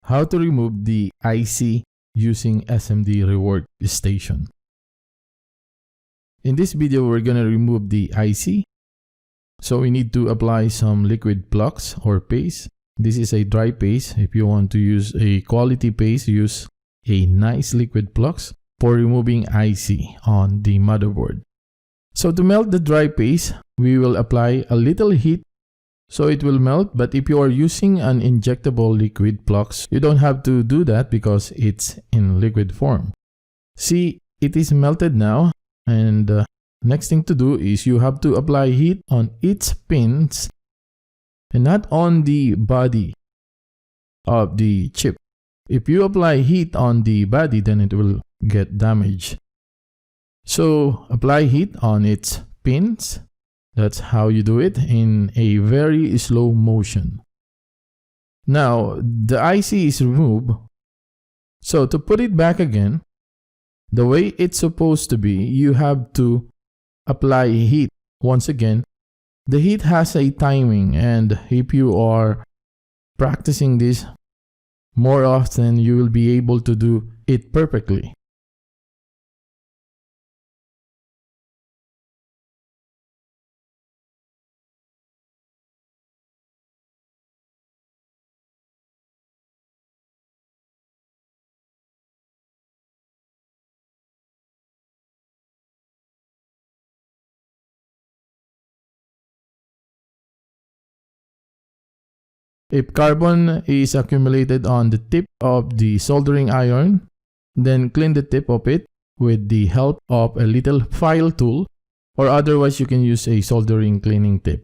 How to remove the IC using SMD Rework Station. In this video, we're going to remove the IC. So we need to apply some liquid flux or paste. This is a dry paste. If you want to use a quality paste, use a nice liquid flux for removing IC on the motherboard. So to melt the dry paste, we will apply a little heat so it will melt. But if you are using an injectable liquid flux, you don't have to do that because it's in liquid form. See, it is melted now, and next thing to do is you have to apply heat on its pins and not on the body of the chip. If you apply heat on the body, then it will get damaged. So apply heat on its pins. That's how you do it in a very slow motion. Now the IC is removed. So to put it back again, the way it's supposed to be, you have to apply heat once again. The heat has a timing, and if you are practicing this more often, you will be able to do it perfectly. If carbon is accumulated on the tip of the soldering iron, then clean the tip of it with the help of a little file tool, or otherwise you can use a soldering cleaning tip.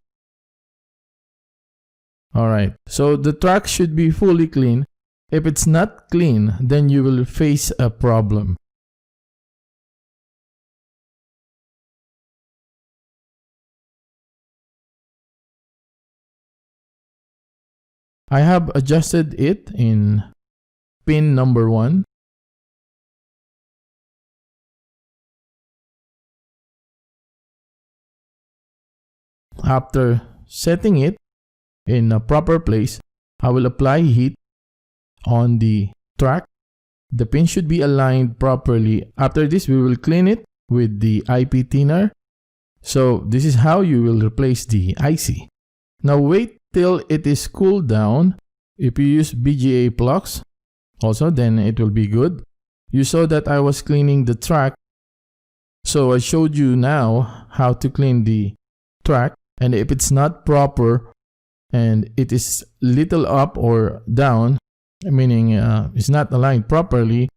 Alright, so the track should be fully clean. If it's not clean, then you will face a problem. I have adjusted it in pin number 1. After setting it in a proper place, I will apply heat on the track. The pin should be aligned properly. After this, we will clean it with the IP thinner. So this is how you will replace the IC. Now wait till it is cooled down. If you use BGA flux also, then it will be good. You saw that I was cleaning the track, so I showed you now how to clean the track. And if it's not proper and it is little up or down, meaning it's not aligned properly,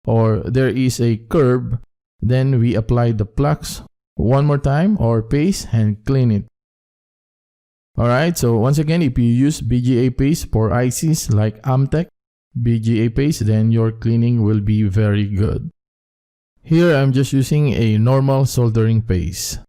or there is a curve, then we apply the flux one more time or paste and clean it. Alright, so once again, if you use BGA paste for ICs like Amtech BGA paste, then your cleaning will be very good. Here I'm just using a normal soldering paste.